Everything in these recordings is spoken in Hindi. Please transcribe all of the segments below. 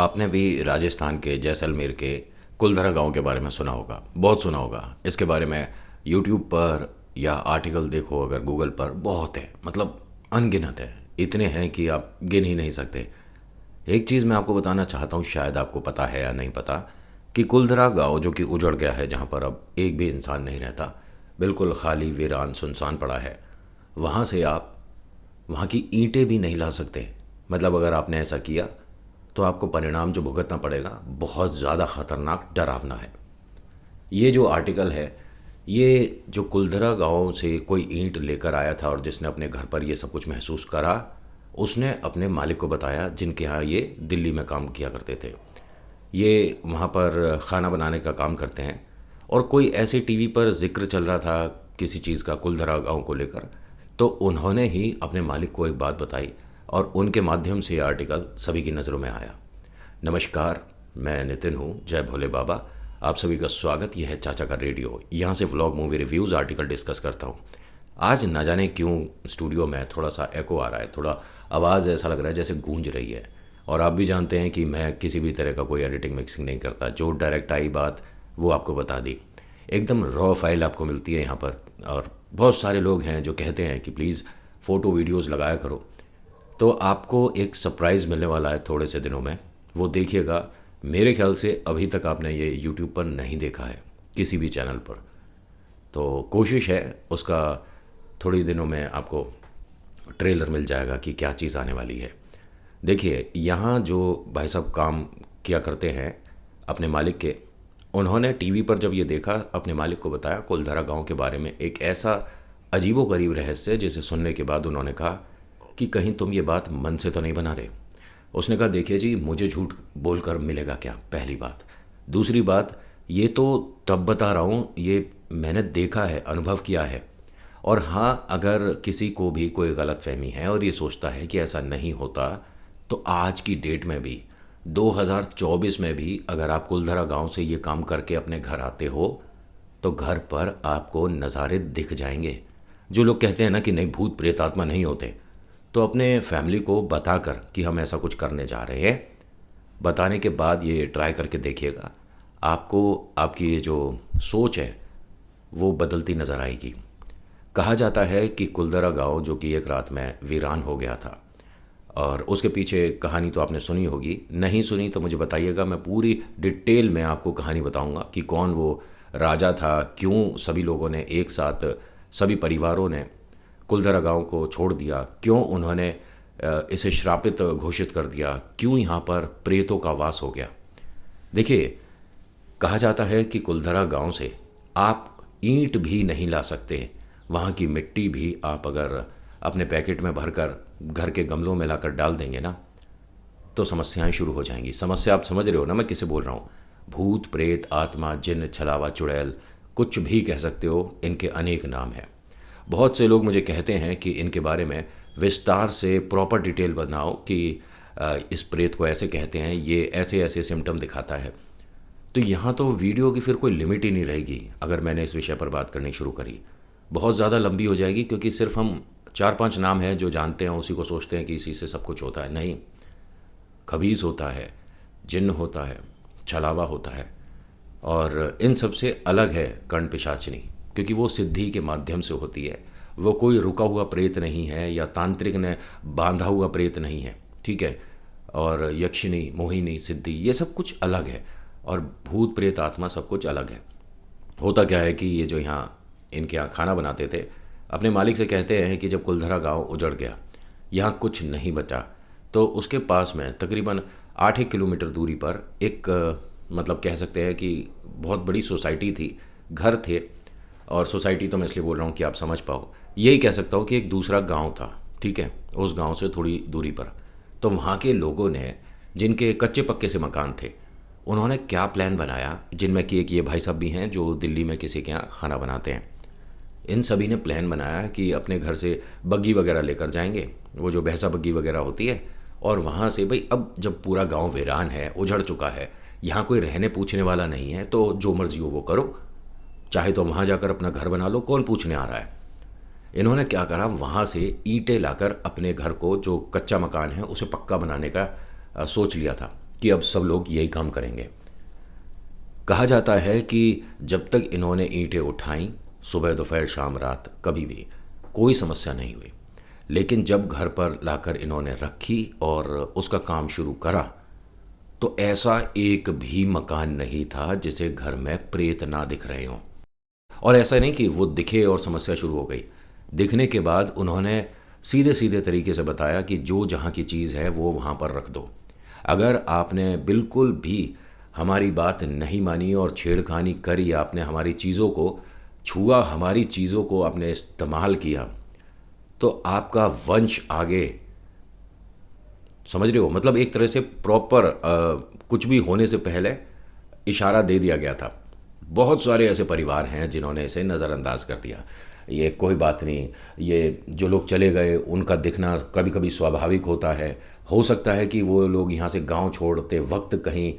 आपने भी राजस्थान के जैसलमेर के कुलधरा गांव के बारे में सुना होगा, बहुत सुना होगा। इसके बारे में यूट्यूब पर या आर्टिकल देखो अगर गूगल पर, बहुत है, मतलब अनगिनत है। इतने हैं कि आप गिन ही नहीं सकते। एक चीज़ मैं आपको बताना चाहता हूँ, शायद आपको पता है या नहीं पता, कि कुलधरा गांव जो कि उजड़ गया है, जहाँ पर अब एक भी इंसान नहीं रहता, बिल्कुल खाली वीरान सुनसान पड़ा है, वहाँ से आप वहाँ की ईंटें भी नहीं ला सकते। मतलब अगर आपने ऐसा किया तो आपको परिणाम जो भुगतना पड़ेगा बहुत ज़्यादा ख़तरनाक, डरावना है। ये जो आर्टिकल है, ये जो कुलधरा गांव से कोई ईंट लेकर आया था और जिसने अपने घर पर ये सब कुछ महसूस करा, उसने अपने मालिक को बताया, जिनके यहाँ ये दिल्ली में काम किया करते थे। ये वहाँ पर खाना बनाने का काम करते हैं। और कोई ऐसे टीवी पर जिक्र चल रहा था किसी चीज़ का कुलधरा गांव को लेकर, तो उन्होंने ही अपने मालिक को एक बात बताई और उनके माध्यम से ये आर्टिकल सभी की नज़रों में आया। नमस्कार, मैं नितिन हूँ, जय भोले बाबा। आप सभी का स्वागत। यह है चाचा का रेडियो। यहाँ से vlog, movie reviews, article discuss करता हूँ। आज ना जाने क्यों स्टूडियो में थोड़ा सा एको आ रहा है, थोड़ा आवाज़ ऐसा लग रहा है जैसे गूंज रही है। और आप भी जानते हैं कि मैं किसी भी तरह का कोई एडिटिंग मिक्सिंग नहीं करता, जो डायरेक्ट आई बात वो आपको बता दी। एकदम रॉ फाइल आपको मिलती है यहाँ पर। और बहुत सारे लोग हैं जो कहते हैं कि प्लीज़ फ़ोटो वीडियोज़ लगाया करो। तो आपको एक सरप्राइज़ मिलने वाला है थोड़े से दिनों में, वो देखिएगा। मेरे ख्याल से अभी तक आपने ये यूट्यूब पर नहीं देखा है किसी भी चैनल पर, तो कोशिश है उसका। थोड़ी दिनों में आपको ट्रेलर मिल जाएगा कि क्या चीज़ आने वाली है। देखिए, यहाँ जो भाई साहब काम किया करते हैं अपने मालिक के, उन्होंने टीवी पर जब ये देखा, अपने मालिक को बताया कुलधरा गांव के बारे में एक ऐसा अजीबोगरीब रहस्य, जिसे सुनने के बाद उन्होंने कहा कि कहीं तुम ये बात मन से तो नहीं बना रहे। उसने कहा देखिए जी, मुझे झूठ बोलकर मिलेगा क्या, पहली बात। दूसरी बात, ये तो तब बता रहा हूँ, ये मैंने देखा है, अनुभव किया है। और हाँ, अगर किसी को भी कोई गलतफहमी है और ये सोचता है कि ऐसा नहीं होता, तो आज की डेट में भी, 2024 में भी, अगर आप कुलधरा गांव से ये काम करके अपने घर आते हो तो घर पर आपको नज़ारे दिख जाएंगे। जो लोग कहते हैं ना कि नहीं, भूत प्रेत आत्मा नहीं होते, तो अपने फैमिली को बताकर कि हम ऐसा कुछ करने जा रहे हैं, बताने के बाद ये ट्राई करके देखिएगा। आपको आपकी ये जो सोच है वो बदलती नज़र आएगी। कहा जाता है कि कुलधरा गांव जो कि एक रात में वीरान हो गया था, और उसके पीछे कहानी तो आपने सुनी होगी, नहीं सुनी तो मुझे बताइएगा। मैं पूरी डिटेल में आपको कहानी बताऊंगा कि कौन वो राजा था, क्यों सभी लोगों ने एक साथ, सभी परिवारों ने कुलधरा गांव को छोड़ दिया, क्यों उन्होंने इसे श्रापित घोषित कर दिया, क्यों यहाँ पर प्रेतों का वास हो गया। देखिए, कहा जाता है कि कुलधरा गांव से आप ईंट भी नहीं ला सकते। वहाँ की मिट्टी भी आप अगर अपने पैकेट में भरकर घर के गमलों में लाकर डाल देंगे ना, तो समस्याएं शुरू हो जाएंगी। समस्या आप समझ रहे हो ना मैं किसे बोल रहा हूँ। भूत प्रेत, आत्मा, जिन्न, छलावा, चुड़ैल, कुछ भी कह सकते हो, इनके अनेक नाम हैं। बहुत से लोग मुझे कहते हैं कि इनके बारे में विस्तार से प्रॉपर डिटेल बनाओ कि इस प्रेत को ऐसे कहते हैं, ये ऐसे ऐसे सिम्टम दिखाता है। तो यहाँ तो वीडियो की फिर कोई लिमिट ही नहीं रहेगी। अगर मैंने इस विषय पर बात करनी शुरू करी, बहुत ज़्यादा लंबी हो जाएगी, क्योंकि सिर्फ हम 4-5 नाम हैं जो जानते हैं, उसी को सोचते हैं कि इसी से सब कुछ होता है। नहीं, खबीज़ होता है, जिन्न होता है, छलावा होता है, और इन सब से अलग है कर्ण पिशाचिनी, क्योंकि वो सिद्धि के माध्यम से होती है। वो कोई रुका हुआ प्रेत नहीं है या तांत्रिक ने बांधा हुआ प्रेत नहीं है, ठीक है। और यक्षिणी, मोहिनी, सिद्धि, ये सब कुछ अलग है, और भूत प्रेत आत्मा सब कुछ अलग है। होता क्या है कि ये जो यहाँ इनके यहाँ खाना बनाते थे, अपने मालिक से कहते हैं कि जब कुलधरा गांव उजड़ गया, यहाँ कुछ नहीं बचा, तो उसके पास में तकरीबन 8 किलोमीटर दूरी पर एक मतलब कह सकते हैं कि बहुत बड़ी सोसाइटी थी, घर थे। और सोसाइटी तो मैं इसलिए बोल रहा हूँ कि आप समझ पाओ, यही कह सकता हूँ कि एक दूसरा गांव था, ठीक है, उस गांव से थोड़ी दूरी पर। तो वहाँ के लोगों ने, जिनके कच्चे पक्के से मकान थे, उन्होंने क्या प्लान बनाया, जिनमें कि एक ये भाई साहब भी हैं जो दिल्ली में किसी के यहाँ खाना बनाते हैं। इन सभी ने प्लान बनाया कि अपने घर से बग्गी वगैरह लेकर जाएंगे, वो जो भैंसा बग्गी वगैरह होती है, और वहाँ से भाई, अब जब पूरा गांव वीरान है, उजड़ चुका है, यहाँ कोई रहने पूछने वाला नहीं है, तो जो मर्जी हो वो करो, चाहे तो वहाँ जाकर अपना घर बना लो, कौन पूछने आ रहा है। इन्होंने क्या करा, वहाँ से ईंटें लाकर अपने घर को, जो कच्चा मकान है, उसे पक्का बनाने का सोच लिया था। कि अब सब लोग यही काम करेंगे। कहा जाता है कि जब तक इन्होंने ईंटें उठाई, सुबह दोपहर शाम रात, कभी भी कोई समस्या नहीं हुई। लेकिन जब घर पर लाकर इन्होंने रखी और उसका काम शुरू करा, तो ऐसा एक भी मकान नहीं था जिसे घर में प्रेत ना दिख रहे हों। और ऐसा नहीं कि वो दिखे और समस्या शुरू हो गई। दिखने के बाद उन्होंने सीधे सीधे तरीके से बताया कि जो जहाँ की चीज़ है वो वहाँ पर रख दो। अगर आपने बिल्कुल भी हमारी बात नहीं मानी और छेड़खानी करी, आपने हमारी चीज़ों को छुआ, हमारी चीज़ों को आपने इस्तेमाल किया, तो आपका वंश आगे, समझ रहे हो, मतलब एक तरह से प्रॉपर कुछ भी होने से पहले इशारा दे दिया गया था। बहुत सारे ऐसे परिवार हैं जिन्होंने इसे नज़रअंदाज कर दिया। ये कोई बात नहीं, ये जो लोग चले गए उनका दिखना कभी कभी स्वाभाविक होता है। हो सकता है कि वो लोग यहाँ से गांव छोड़ते वक्त कहीं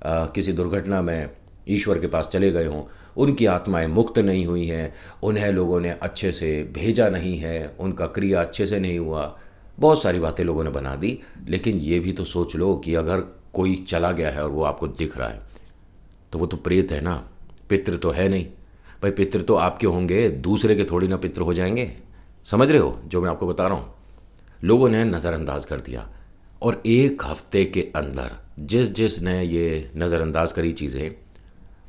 किसी दुर्घटना में ईश्वर के पास चले गए हों, उनकी आत्माएं मुक्त नहीं हुई हैं, उन्हें लोगों ने अच्छे से भेजा नहीं है, उनका क्रिया अच्छे से नहीं हुआ। बहुत सारी बातें लोगों ने बना दी। लेकिन ये भी तो सोच लो कि अगर कोई चला गया है और वो आपको दिख रहा है, तो वो तो प्रेत है ना, पितृ तो है नहीं। भाई पितृ तो आपके होंगे, दूसरे के थोड़ी ना पितृ हो जाएंगे। समझ रहे हो जो मैं आपको बता रहा हूँ? लोगों ने नज़रअंदाज कर दिया और एक हफ्ते के अंदर जिस जिसने ये नज़रअंदाज करी चीज़ें,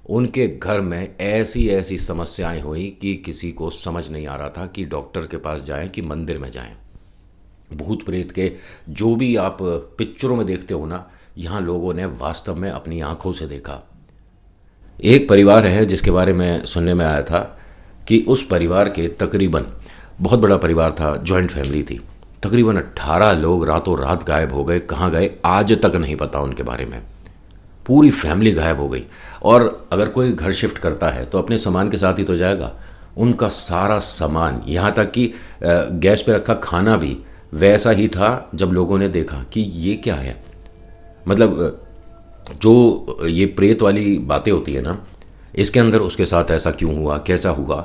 उनके घर में ऐसी ऐसी समस्याएं हुई कि किसी को समझ नहीं आ रहा था कि डॉक्टर के पास जाएं कि मंदिर में जाएं। भूत प्रेत के जो भी आप पिक्चरों में देखते हो ना, यहाँ लोगों ने वास्तव में अपनी आंखों से देखा। एक परिवार है जिसके बारे में सुनने में आया था कि उस परिवार के तकरीबन, बहुत बड़ा परिवार था, जॉइंट फैमिली थी, तकरीबन 18 लोग रातों रात गायब हो गए। कहाँ गए आज तक नहीं पता उनके बारे में। पूरी फैमिली गायब हो गई। और अगर कोई घर शिफ्ट करता है तो अपने सामान के साथ ही तो जाएगा। उनका सारा सामान, यहाँ तक कि गैस पे रखा खाना भी वैसा ही था। जब लोगों ने देखा कि ये क्या है, मतलब जो ये प्रेत वाली बातें होती है ना, इसके अंदर उसके साथ ऐसा क्यों हुआ, कैसा हुआ,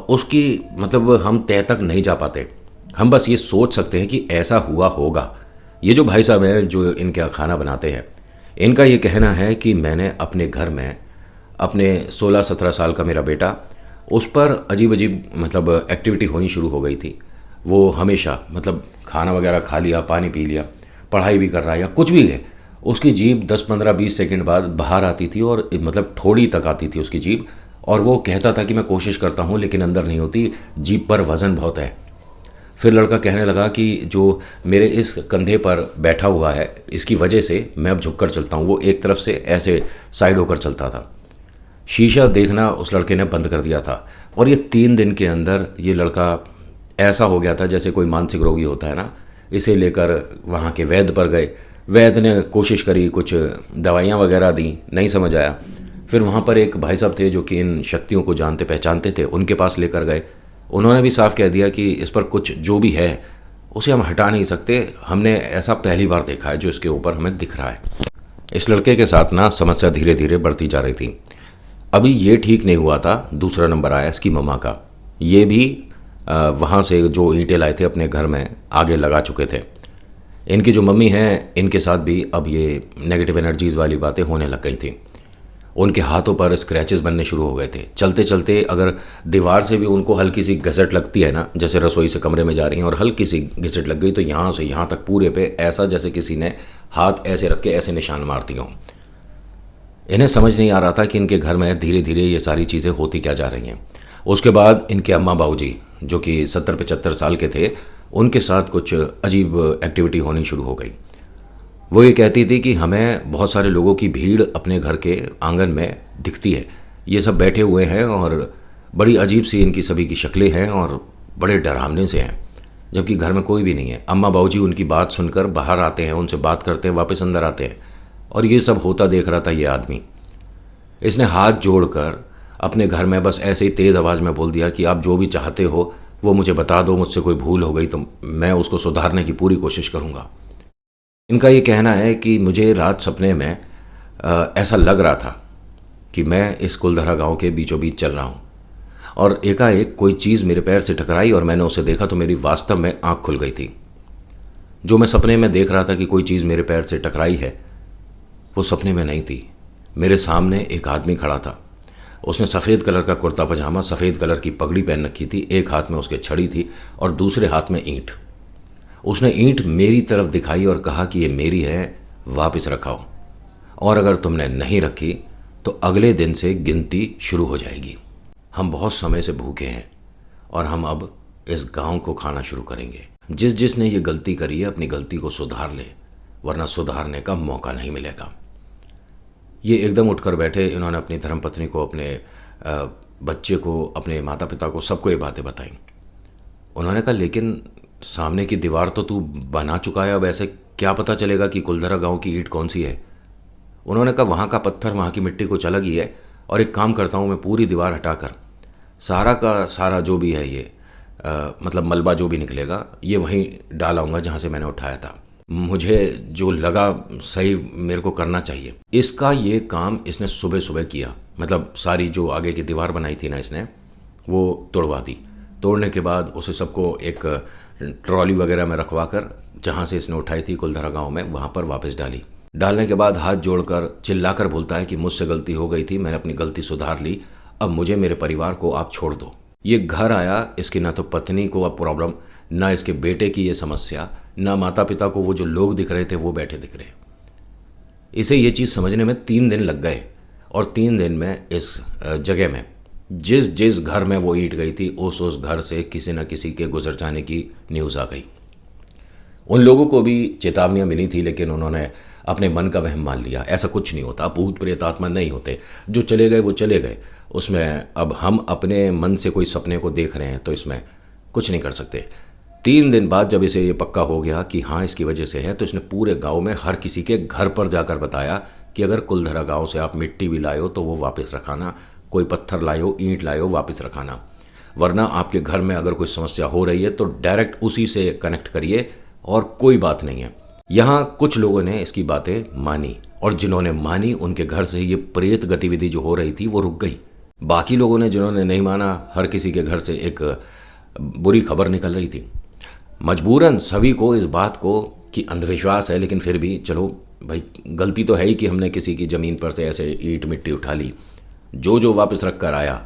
उसकी मतलब हम तय तक नहीं जा पाते। हम बस ये सोच सकते हैं कि ऐसा हुआ होगा। ये जो भाई साहब हैं जो इनके यहाँ खाना बनाते हैं, इनका ये कहना है कि मैंने अपने घर में अपने 16-17 साल का मेरा बेटा, उस पर अजीब अजीब मतलब एक्टिविटी होनी शुरू हो गई थी। वो हमेशा मतलब खाना वगैरह खा लिया, पानी पी लिया, पढ़ाई भी कर रहा है या कुछ भी है, उसकी जीभ 10-15-20 सेकंड बाद बाहर आती थी और मतलब थोड़ी तक आती थी उसकी जीभ। और वो कहता था कि मैं कोशिश करता हूँ लेकिन अंदर नहीं होती, जीभ पर वज़न बहुत है। फिर लड़का कहने लगा कि जो मेरे इस कंधे पर बैठा हुआ है, इसकी वजह से मैं अब झुककर चलता हूँ। वो एक तरफ से ऐसे साइड होकर चलता था। शीशा देखना उस लड़के ने बंद कर दिया था। और ये 3 दिन के अंदर ये लड़का ऐसा हो गया था जैसे कोई मानसिक रोगी होता है ना। इसे लेकर वहाँ के वैद्य पर गए। वैद्य ने कोशिश करी, कुछ दवाइयाँ वगैरह दी, नहीं समझ आया। फिर वहाँ पर एक भाई साहब थे जो कि इन शक्तियों को जानते पहचानते थे, उनके पास लेकर गए। उन्होंने भी साफ कह दिया कि इस पर कुछ जो भी है उसे हम हटा नहीं सकते, हमने ऐसा पहली बार देखा है जो इसके ऊपर हमें दिख रहा है। इस लड़के के साथ ना समस्या धीरे धीरे बढ़ती जा रही थी। अभी ये ठीक नहीं हुआ था, दूसरा नंबर आया इसकी मम्मा का। ये भी वहाँ से जो ईंटें लाए थे अपने घर में आगे लगा चुके थे। इनकी जो मम्मी हैं, इनके साथ भी अब ये नेगेटिव एनर्जीज़ वाली बातें होने लग गई थी। उनके हाथों पर स्क्रैचेस बनने शुरू हो गए थे। चलते चलते अगर दीवार से भी उनको हल्की सी घसट लगती है ना, जैसे रसोई से कमरे में जा रही हैं और हल्की सी घसट लग गई, तो यहाँ से यहाँ तक पूरे पे ऐसा जैसे किसी ने हाथ ऐसे रख के ऐसे निशान मार दिए हों। इन्हें समझ नहीं आ रहा था कि इनके घर में धीरे धीरे ये सारी चीज़ें होती क्या जा रही हैं। उसके बाद इनके अम्मा बाबूजी जो कि 70-75 साल के थे, उनके साथ कुछ अजीब एक्टिविटी होनी शुरू हो गई। वो ये कहती थी कि हमें बहुत सारे लोगों की भीड़ अपने घर के आंगन में दिखती है, ये सब बैठे हुए हैं और बड़ी अजीब सी इनकी सभी की शक्लें हैं और बड़े डरावने से हैं, जबकि घर में कोई भी नहीं है। अम्मा बाबूजी उनकी बात सुनकर बाहर आते हैं, उनसे बात करते हैं, वापस अंदर आते हैं। और ये सब होता देख रहा था ये आदमी। इसने हाथ जोड़कर अपने घर में बस ऐसे ही तेज़ आवाज़ में बोल दिया कि आप जो भी चाहते हो वो मुझे बता दो, मुझसे कोई भूल हो गई तो मैं उसको सुधारने की पूरी कोशिश करूँगा। इनका ये कहना है कि मुझे रात सपने में ऐसा लग रहा था कि मैं इस कुलधरा गांव के बीचों बीच चल रहा हूँ और एकाएक कोई चीज़ मेरे पैर से टकराई और मैंने उसे देखा तो मेरी वास्तव में आँख खुल गई थी। जो मैं सपने में देख रहा था कि कोई चीज़ मेरे पैर से टकराई है, वो सपने में नहीं थी। मेरे सामने एक आदमी खड़ा था। उसने सफ़ेद कलर का कुर्ता पजामा, सफ़ेद कलर की पगड़ी पहन रखी थी, एक हाथ में उसके छड़ी थी और दूसरे हाथ में ईंट। उसने ईंट मेरी तरफ दिखाई और कहा कि ये मेरी है, वापस रखाओ, और अगर तुमने नहीं रखी तो अगले दिन से गिनती शुरू हो जाएगी। हम बहुत समय से भूखे हैं और हम अब इस गांव को खाना शुरू करेंगे। जिसने ये गलती करी है अपनी गलती को सुधार ले, वरना सुधारने का मौका नहीं मिलेगा। ये एकदम उठकर बैठे। इन्होंने अपनी धर्मपत्नी को, अपने बच्चे को, अपने माता पिता को, सबको ये बातें बताई। उन्होंने कहा लेकिन सामने की दीवार तो तू बना चुका है, अब ऐसे क्या पता चलेगा कि कुलधरा गांव की ईंट कौन सी है। उन्होंने कहा वहाँ का पत्थर, वहाँ की मिट्टी कुछ अलग ही है, और एक काम करता हूँ, मैं पूरी दीवार हटाकर सारा का सारा जो भी है ये मतलब मलबा जो भी निकलेगा ये वहीं डाल आऊँगा जहाँ से मैंने उठाया था। मुझे जो लगा सही मेरे को करना चाहिए। इसका ये काम इसने सुबह सुबह किया। मतलब सारी जो आगे की दीवार बनाई थी ना इसने, वो तोड़वा दी। तोड़ने के बाद उसे सबको एक ट्रॉली वगैरह में रखवा कर जहाँ से इसने उठाई थी कुलधरा गांव में, वहाँ पर वापस डाली। डालने के बाद हाथ जोड़कर चिल्लाकर बोलता है कि मुझसे गलती हो गई थी, मैंने अपनी गलती सुधार ली, अब मुझे, मेरे परिवार को आप छोड़ दो। ये घर आया, इसकी ना तो पत्नी को अब प्रॉब्लम, ना इसके बेटे की ये समस्या, ना माता पिता को वो जो लोग दिख रहे थे वो बैठे दिख रहे। इसे ये चीज़ समझने में 3 दिन लग गए, और 3 दिन में इस जगह में जिस घर में वो ईंट गई थी उस घर से किसी न किसी के गुजर जाने की न्यूज़ आ गई। उन लोगों को भी चेतावनियाँ मिली थी, लेकिन उन्होंने अपने मन का वहम मान लिया। ऐसा कुछ नहीं होता, भूत प्रेत आत्मा नहीं होते, जो चले गए वो चले गए। उसमें अब हम अपने मन से कोई सपने को देख रहे हैं तो इसमें कुछ नहीं कर सकते। 3 दिन बाद जब इसे ये पक्का हो गया कि हाँ इसकी वजह से है, तो इसने पूरे गांव में हर किसी के घर पर जाकर बताया कि अगर कुलधरा गांव से आप मिट्टी भी लाए हो तो वो वापस रखाना, कोई पत्थर लाए हो, ईंट लाए हो, वापस रखाना, वरना आपके घर में अगर कोई समस्या हो रही है तो डायरेक्ट उसी से कनेक्ट करिए और कोई बात नहीं है। यहाँ कुछ लोगों ने इसकी बातें मानी, और जिन्होंने मानी उनके घर से ये प्रेत गतिविधि जो हो रही थी वो रुक गई। बाकी लोगों ने, जिन्होंने नहीं माना, हर किसी के घर से एक बुरी खबर निकल रही थी। मजबूरन सभी को इस बात को कि अंधविश्वास है, लेकिन फिर भी चलो भाई, गलती तो है ही कि हमने किसी की ज़मीन पर से ऐसे ईंट मिट्टी उठा ली। जो वापस रख कर आया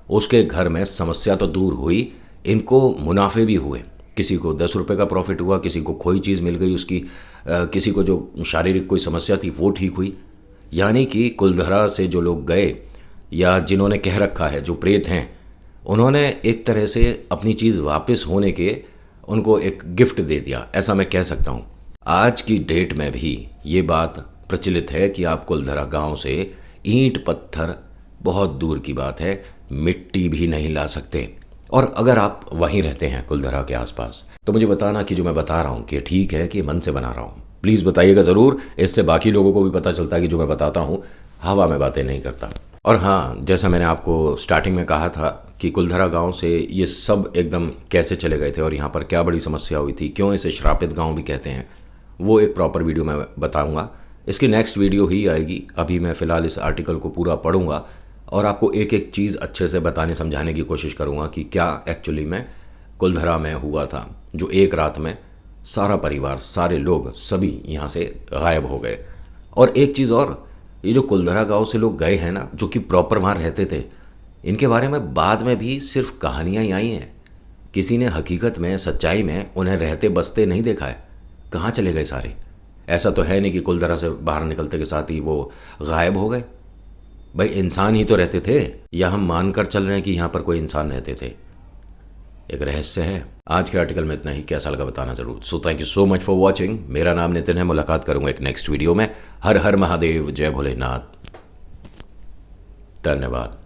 उसके घर में समस्या तो दूर हुई, इनको मुनाफे भी हुए। किसी को 10 रुपये का प्रॉफिट हुआ, किसी को खोई चीज़ मिल गई उसकी, किसी को जो शारीरिक कोई समस्या थी वो ठीक हुई। यानी कि कुलधरा से जो लोग गए या जिन्होंने कह रखा है, जो प्रेत हैं, उन्होंने एक तरह से अपनी चीज़ वापस होने के उनको एक गिफ्ट दे दिया, ऐसा मैं कह सकता हूँ। आज की डेट में भी ये बात प्रचलित है कि आप कुलधरा गांव से ईंट पत्थर बहुत दूर की बात है, मिट्टी भी नहीं ला सकते। और अगर आप वहीं रहते हैं कुलधरा के आसपास, तो मुझे बताना कि जो मैं बता रहा हूँ कि ठीक है कि मन से बना रहा हूँ। प्लीज़ बताइएगा ज़रूर, इससे बाकी लोगों को भी पता चलता है कि जो मैं बताता हूँ हवा में बातें नहीं करता। और हाँ, जैसा मैंने आपको स्टार्टिंग में कहा था कि कुलधरा गांव से ये सब एकदम कैसे चले गए थे और यहाँ पर क्या बड़ी समस्या हुई थी, क्यों इसे श्रापित गांव भी कहते हैं, वो एक प्रॉपर वीडियो मैं बताऊंगा। इसकी नेक्स्ट वीडियो ही आएगी। अभी मैं फ़िलहाल इस आर्टिकल को पूरा पढ़ूंगा और आपको एक एक चीज़ अच्छे से बताने समझाने की कोशिश करूंगा कि क्या एक्चुअली में कुलधरा में हुआ था, जो एक रात में सारा परिवार, सारे लोग, सभी यहाँ से गायब हो गए। और एक चीज़ और, ये जो कुलधरा गांव से लोग गए हैं ना, जो कि प्रॉपर वहाँ रहते थे, इनके बारे में बाद में भी सिर्फ कहानियाँ ही आई हैं। किसी ने हकीकत में, सच्चाई में उन्हें रहते बसते नहीं देखा है। कहाँ चले गए सारे? ऐसा तो है नहीं कि कुलधरा से बाहर निकलते के साथ ही वो गायब हो गए। भाई इंसान ही तो रहते थे, या हम मानकर चल रहे हैं कि यहाँ पर कोई इंसान रहते थे? एक रहस्य है। आज के आर्टिकल में इतना ही, कैसा लगा बताना जरूर। So thank you so much for watching. मेरा नाम नितिन है, मुलाकात करूंगा एक नेक्स्ट वीडियो में। हर हर महादेव, जय भोलेनाथ, धन्यवाद।